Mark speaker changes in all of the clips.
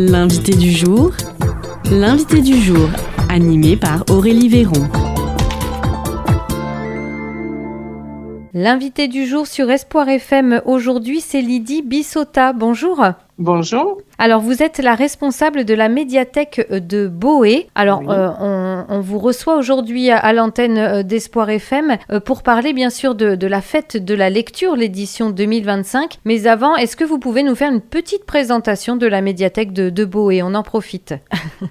Speaker 1: L'invité du jour, animé par Aurélie Véron.
Speaker 2: L'invité du jour sur Espoir FM aujourd'hui, c'est Lydie Bissota. Bonjour.
Speaker 3: Bonjour.
Speaker 2: Alors, vous êtes la responsable de la médiathèque de Boé. Alors,
Speaker 3: Oui.
Speaker 2: on vous reçoit aujourd'hui à l'antenne d'Espoir FM pour parler bien sûr de la fête de la lecture, l'édition 2025. Mais avant, est-ce que vous pouvez nous faire une petite présentation de la médiathèque de Boé? On en profite.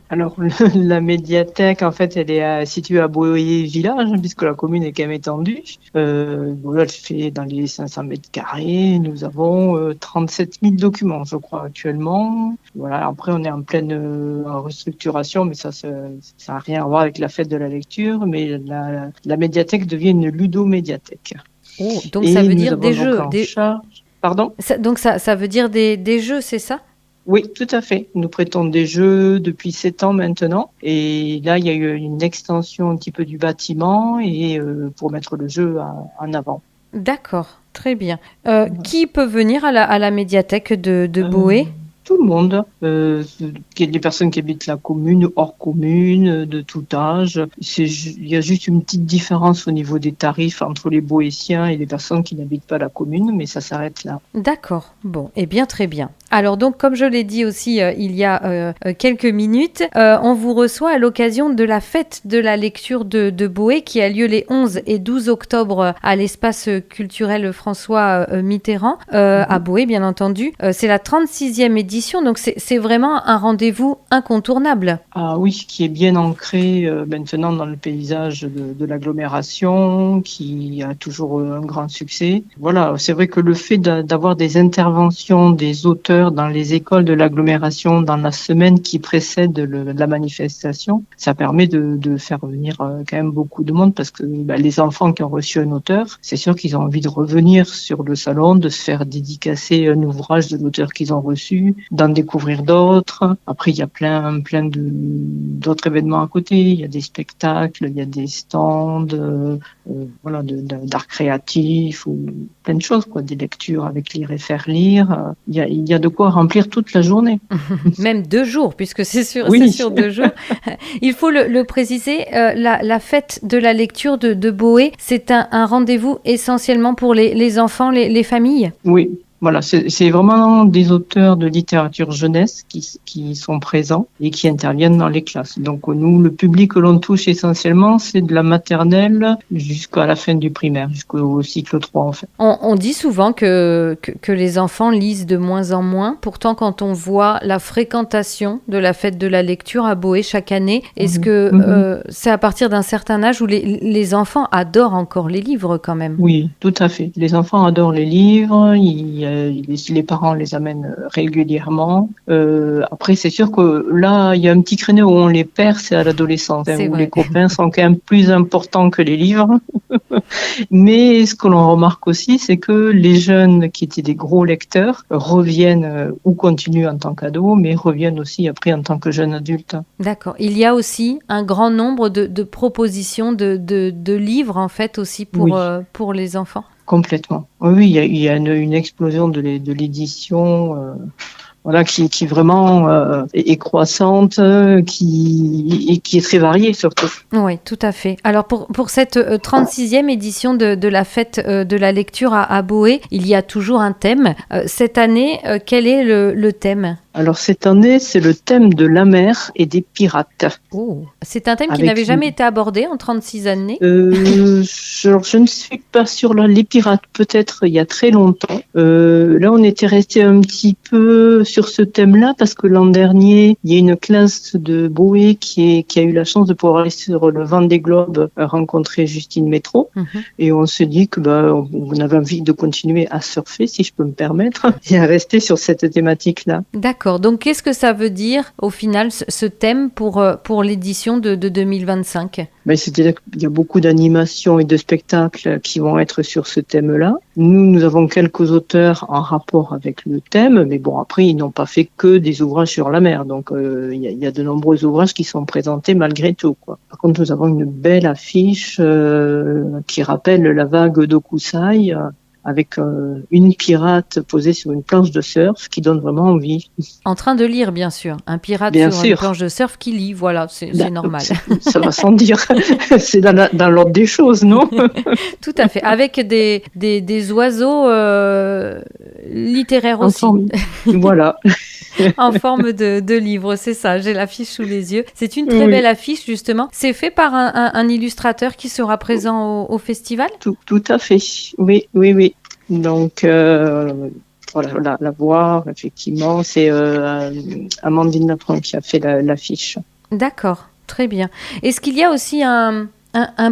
Speaker 3: Alors, la médiathèque, en fait, elle est située à Boé village, puisque la commune est quand même étendue. Voilà, elle fait dans les 500 mètres carrés. Nous avons 37 000 documents, je crois, actuellement. Voilà, après, on est en pleine restructuration, mais ça n'a rien à voir avec la fête de la lecture. Mais la médiathèque devient une ludomédiathèque.
Speaker 2: Oh, donc
Speaker 3: Et
Speaker 2: ça veut
Speaker 3: nous
Speaker 2: dire
Speaker 3: avons
Speaker 2: des
Speaker 3: donc
Speaker 2: jeux.
Speaker 3: en charge... Pardon ?
Speaker 2: Donc ça veut dire des jeux, c'est ça?
Speaker 3: Oui, tout à fait. Nous prêtons des jeux depuis 7 ans maintenant. Et là, il y a eu une extension un petit peu du bâtiment et pour mettre le jeu en avant.
Speaker 2: D'accord, très bien. Qui peut venir à la médiathèque de Boé?
Speaker 3: Tout le monde. Il y a des personnes qui habitent la commune, hors commune, de tout âge. Il y a juste une petite différence au niveau des tarifs entre les Boétiens et les personnes qui n'habitent pas la commune, mais ça s'arrête là.
Speaker 2: D'accord, bon, eh bien très bien. Alors donc, comme je l'ai dit aussi il y a quelques minutes, on vous reçoit à l'occasion de la fête de la lecture de Boé qui a lieu les 11 et 12 octobre à l'espace culturel François Mitterrand, à Boé bien entendu. C'est la 36e édition, donc c'est vraiment un rendez-vous incontournable.
Speaker 3: Ah oui, qui est bien ancré maintenant dans le paysage de l'agglomération, qui a toujours un grand succès. Voilà, c'est vrai que le fait d'avoir des interventions des auteurs dans les écoles de l'agglomération dans la semaine qui précède la manifestation, ça permet de faire venir quand même beaucoup de monde parce que les enfants qui ont reçu un auteur, c'est sûr qu'ils ont envie de revenir sur le salon, de se faire dédicacer un ouvrage de l'auteur qu'ils ont reçu, d'en découvrir d'autres. Après, il y a plein d'autres événements à côté. Il y a des spectacles, il y a des stands, voilà, d'art créatif ou plein de choses, quoi, des lectures avec lire et faire lire. Il y a de quoi remplir toute la journée.
Speaker 2: Même 2 jours, puisque c'est
Speaker 3: Oui.
Speaker 2: sur 2 jours. Il faut le préciser, la fête de la lecture de Boé, c'est un rendez-vous essentiellement pour les enfants, les familles.
Speaker 3: Oui. Voilà, c'est vraiment des auteurs de littérature jeunesse qui sont présents et qui interviennent dans les classes. Donc nous, le public que l'on touche essentiellement, c'est de la maternelle jusqu'à la fin du primaire, jusqu'au cycle 3 en fait.
Speaker 2: On dit souvent que les enfants lisent de moins en moins. Pourtant, quand on voit la fréquentation de la fête de la lecture à Boé chaque année, est-ce que c'est à partir d'un certain âge où les enfants adorent encore les livres quand même?
Speaker 3: Oui, tout à fait. Les enfants adorent les livres, les parents les amènent régulièrement. Après, c'est sûr que là, il y a un petit créneau où on les perd, c'est à l'adolescence, où
Speaker 2: vrai.
Speaker 3: les copains sont quand même plus importants que les livres. Mais ce que l'on remarque aussi, c'est que les jeunes qui étaient des gros lecteurs reviennent ou continuent en tant qu'ados, mais reviennent aussi après en tant que jeunes adultes.
Speaker 2: D'accord. Il y a aussi un grand nombre de propositions de livres, en fait, aussi pour les enfants.
Speaker 3: Complètement. Oui, il y a une explosion de l'édition voilà, qui vraiment est croissante, qui est très variée surtout.
Speaker 2: Oui, tout à fait. Alors pour cette 36e édition de la fête de la lecture à Boé, il y a toujours un thème. Cette année, quel est le thème ?
Speaker 3: Alors cette année, c'est le thème de la mer et des pirates.
Speaker 2: Oh, c'est un thème qui n'avait jamais été abordé en 36 années.
Speaker 3: Je ne suis pas sûre. Là, les pirates, peut-être il y a très longtemps. Là, on était resté un petit peu sur ce thème-là parce que l'an dernier, il y a une classe de Boé qui a eu la chance de pouvoir aller sur le Vendée Globe rencontrer Justine Métro. Et on se dit que on avait envie de continuer à surfer, si je peux me permettre, et à rester sur cette thématique-là.
Speaker 2: D'accord. Donc, qu'est-ce que ça veut dire, au final, ce thème pour l'édition de 2025 ?
Speaker 3: C'est-à-dire qu'il y a beaucoup d'animations et de spectacles qui vont être sur ce thème-là. Nous avons quelques auteurs en rapport avec le thème, mais bon, après, ils n'ont pas fait que des ouvrages sur la mer. Donc, il y a de nombreux ouvrages qui sont présentés malgré tout, quoi. Par contre, nous avons une belle affiche qui rappelle la vague d'Okusai. avec une pirate posée sur une planche de surf qui donne vraiment envie.
Speaker 2: En train de lire, bien sûr. Un pirate
Speaker 3: Bien
Speaker 2: sur
Speaker 3: sûr.
Speaker 2: une planche de surf qui lit, voilà, c'est normal.
Speaker 3: Ça va sans dire. C'est dans l'ordre des choses, non?
Speaker 2: Tout à fait. Avec des oiseaux littéraires aussi.
Speaker 3: Voilà.
Speaker 2: En forme de livre, c'est ça. J'ai l'affiche sous les yeux. C'est une très belle affiche, justement. C'est fait par un illustrateur qui sera présent au festival?
Speaker 3: Tout à fait. Oui. Donc, voilà, la voir, effectivement, c'est Amandine Lafranc qui a fait l'affiche.
Speaker 2: D'accord, très bien. Est-ce qu'il y a aussi un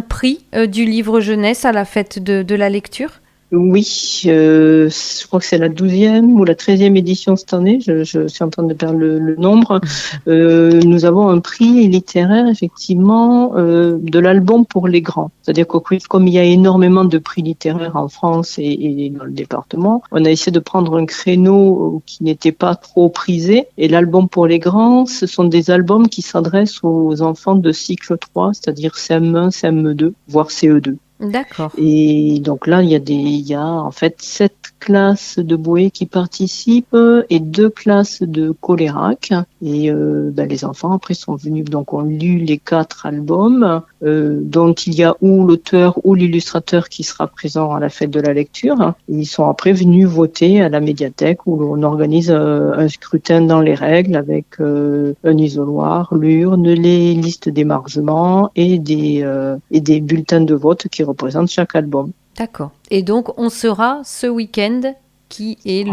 Speaker 2: prix du livre jeunesse à la fête de la lecture?
Speaker 3: Oui, je crois que c'est la 12e ou la 13e édition cette année. Je suis en train de perdre le nombre. Nous avons un prix littéraire, effectivement, de l'album pour les grands. C'est-à-dire que comme il y a énormément de prix littéraires en France et dans le département, on a essayé de prendre un créneau qui n'était pas trop prisé. Et l'album pour les grands, ce sont des albums qui s'adressent aux enfants de cycle 3, c'est-à-dire CM1, CM2, voire CE2.
Speaker 2: D'accord.
Speaker 3: Et donc là, il y a en fait 7 classes de Boé qui participent et 2 classes de Colérac. Et les enfants après sont venus, donc ont lu les 4 albums, dont il y a ou l'auteur ou l'illustrateur qui sera présent à la fête de la lecture. Ils sont après venus voter à la médiathèque où on organise un scrutin dans les règles avec un isoloir, l'urne, les listes d'émargement et des bulletins de vote qui représentent chaque album.
Speaker 2: D'accord. Et donc, on sera ce week-end qui est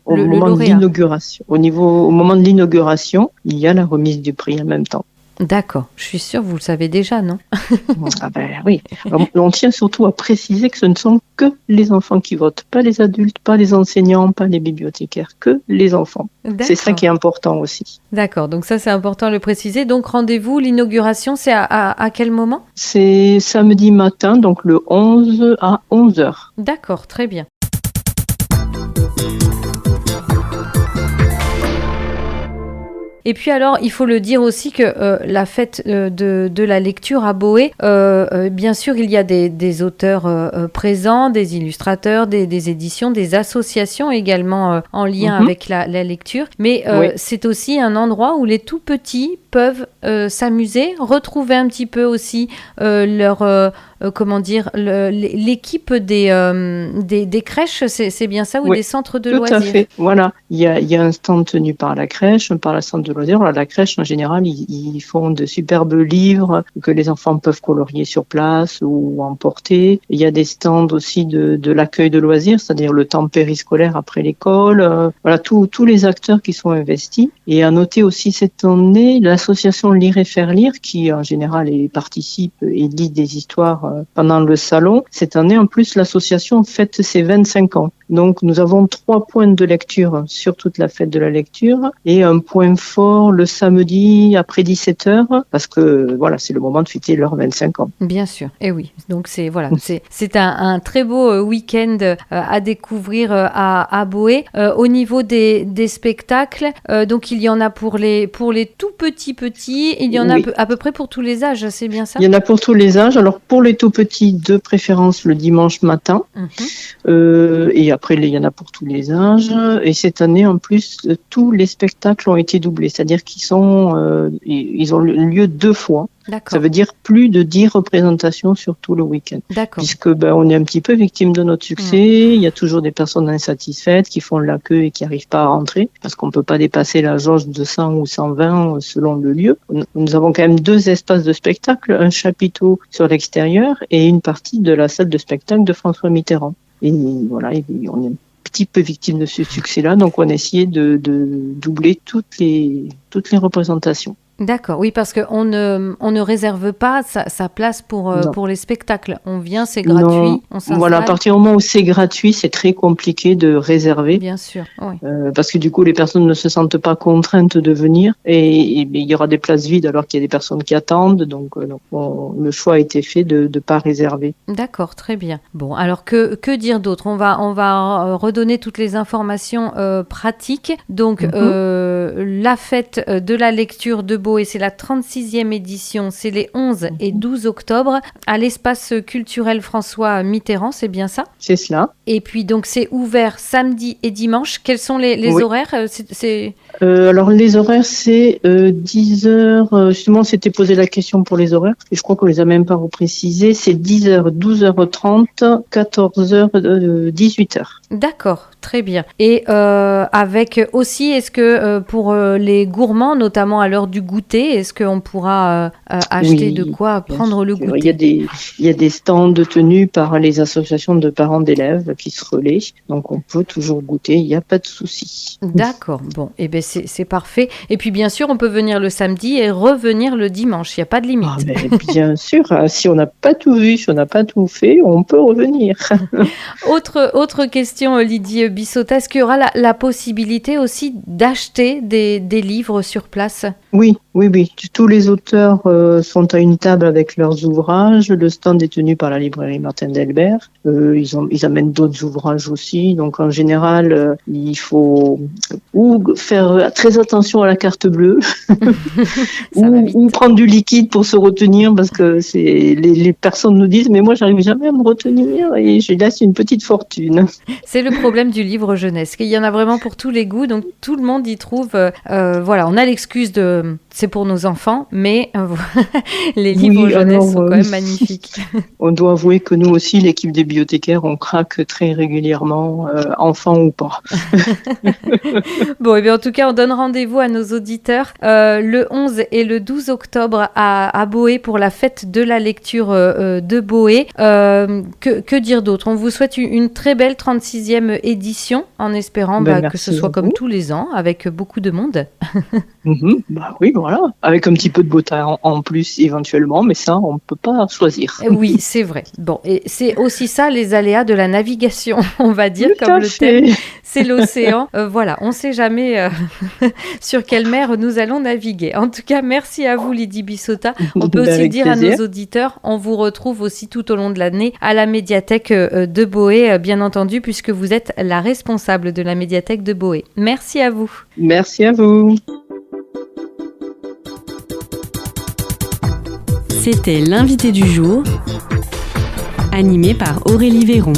Speaker 3: au
Speaker 2: le
Speaker 3: moment
Speaker 2: lauréat.
Speaker 3: de l'inauguration. Au moment de l'inauguration, il y a la remise du prix en même temps.
Speaker 2: D'accord. Je suis sûre, vous le savez déjà, non?
Speaker 3: Oui. On tient surtout à préciser que ce ne sont que les enfants qui votent, pas les adultes, pas les enseignants, pas les bibliothécaires, que les enfants.
Speaker 2: D'accord.
Speaker 3: C'est ça qui est important aussi.
Speaker 2: D'accord. Donc ça, c'est important de le préciser. Donc rendez-vous, l'inauguration, c'est à quel moment?
Speaker 3: C'est samedi matin, donc le 11 à 11h.
Speaker 2: D'accord, très bien. Et puis alors, il faut le dire aussi que la fête de la lecture à Boé, bien sûr, il y a des auteurs présents, des illustrateurs, des éditions, des associations également en lien avec la lecture. Mais c'est aussi un endroit où les tout petits peuvent s'amuser, retrouver un petit peu aussi leur... l'équipe des crèches, c'est bien ça, ou des centres de loisirs?
Speaker 3: Tout à fait, voilà. Il y a un stand tenu par la crèche, par la centre de loisirs. Alors, la crèche, en général, ils font de superbes livres que les enfants peuvent colorier sur place ou emporter. Il y a des stands aussi de l'accueil de loisirs, c'est-à-dire le temps périscolaire après l'école. Voilà, tous les acteurs qui sont investis. Et à noter aussi cette année, l'association Lire et Faire Lire, qui en général participe et lit des histoires pendant le salon. Cette année, en plus, l'association fête ses 25 ans. Donc, nous avons 3 points de lecture sur toute la fête de la lecture et un point fort le samedi après 17h parce que, voilà, c'est le moment de fêter leurs 25 ans.
Speaker 2: Bien sûr. Et oui. Donc, c'est un très beau week-end à découvrir à Boé. Au niveau des spectacles, donc, il y en a pour les tout petits, il y en a à peu près pour tous les âges, c'est bien ça?
Speaker 3: Il y en a pour tous les âges. Alors, pour les tout petits, de préférence le dimanche matin. Et après, il y en a pour tous les âges. Et cette année, en plus, tous les spectacles ont été doublés. C'est-à-dire qu'ils ils ont lieu 2 fois.
Speaker 2: D'accord.
Speaker 3: Ça veut dire plus de 10 représentations sur tout le week-end.
Speaker 2: D'accord.
Speaker 3: Puisque on est un petit peu victime de notre succès. Il y a toujours des personnes insatisfaites qui font la queue et qui n'arrivent pas à rentrer parce qu'on peut pas dépasser la jauge de 100 ou 120 selon le lieu. Nous avons quand même 2 espaces de spectacle, un chapiteau sur l'extérieur et une partie de la salle de spectacle de François Mitterrand. Et voilà, on est un petit peu victime de ce succès-là, donc on a essayé de doubler toutes les représentations.
Speaker 2: D'accord, oui, parce qu'on ne réserve pas sa place pour les spectacles. On vient, c'est gratuit, on s'installe.
Speaker 3: Voilà, à partir du moment où c'est gratuit, c'est très compliqué de réserver.
Speaker 2: Bien sûr, oui.
Speaker 3: Parce que du coup, les personnes ne se sentent pas contraintes de venir et il y aura des places vides alors qu'il y a des personnes qui attendent. Donc le choix a été fait de ne pas réserver. D'accord,
Speaker 2: très bien. Bon, alors que dire d'autre? On va redonner toutes les informations pratiques. Donc, la fête de la lecture de Boé. C'est la 36e édition. C'est les 11 et 12 octobre à l'espace culturel François Mitterrand, c'est bien ça?
Speaker 3: C'est cela.
Speaker 2: Et puis donc c'est ouvert samedi et dimanche. Quels sont les
Speaker 3: Oui.
Speaker 2: horaires?
Speaker 3: Alors les horaires, c'est 10 heures. Justement, on s'était posé la question pour les horaires. Et je crois qu'on les a même pas reprécisés. C'est 10 heures, 12h30, 14 heures, 18 heures.
Speaker 2: D'accord, très bien. Et avec aussi, est-ce que pour les gourmands, notamment à l'heure du goûter, est-ce qu'on pourra acheter
Speaker 3: Oui,
Speaker 2: de quoi
Speaker 3: bien
Speaker 2: prendre le
Speaker 3: sûr.
Speaker 2: goûter?
Speaker 3: Il y a des stands tenus par les associations de parents d'élèves qui se relaient. Donc on peut toujours goûter, il n'y a pas de souci.
Speaker 2: D'accord, bon, et ben c'est parfait. Et puis bien sûr, on peut venir le samedi et revenir le dimanche, il n'y a pas de limite.
Speaker 3: Ah, mais bien sûr, si on n'a pas tout vu, si on n'a pas tout fait, on peut revenir.
Speaker 2: Autre question, Lydie Bissotta, est-ce qu'il y aura la possibilité aussi d'acheter des livres sur place?
Speaker 3: Oui. Tous les auteurs sont à une table avec leurs ouvrages. Le stand est tenu par la librairie Martin Delbert. Ils amènent d'autres ouvrages aussi. Donc en général, il faut ou faire très attention à la carte bleue ou prendre du liquide pour se retenir parce que les personnes nous disent mais moi j'arrive jamais à me retenir et je laisse une petite fortune.
Speaker 2: C'est le problème du livre jeunesse. Il y en a vraiment pour tous les goûts, donc tout le monde y trouve. Voilà, on a l'excuse de c'est pour nos enfants, mais les livres jeunesse sont quand même magnifiques.
Speaker 3: On doit avouer que nous aussi, l'équipe des bibliothécaires, on craque très régulièrement, enfants ou pas.
Speaker 2: Bon, et bien en tout cas, on donne rendez-vous à nos auditeurs le 11 et le 12 octobre à Boé pour la fête de la lecture de Boé. Que dire d'autre? On vous souhaite une très belle 36e édition en espérant que ce soit comme tous les ans avec beaucoup de monde.
Speaker 3: Oui, voilà, avec un petit peu de beau temps en plus éventuellement, mais ça, on ne peut pas choisir.
Speaker 2: Oui, c'est vrai. Bon, et c'est aussi ça les aléas de la navigation, on va dire,
Speaker 3: Tout
Speaker 2: comme
Speaker 3: à
Speaker 2: le
Speaker 3: fait.
Speaker 2: thème, c'est l'océan. Voilà, on ne sait jamais sur quelle mer nous allons naviguer. En tout cas, merci à vous, Lydie Bissotta. On peut aussi
Speaker 3: Avec
Speaker 2: dire
Speaker 3: plaisir.
Speaker 2: à nos auditeurs, on vous retrouve aussi tout au long de l'année à la médiathèque de Boé, bien entendu, puisque vous êtes la responsable de la médiathèque de Boé. Merci à vous.
Speaker 3: Merci à vous.
Speaker 1: C'était l'invité du jour, animé par Aurélie Véron.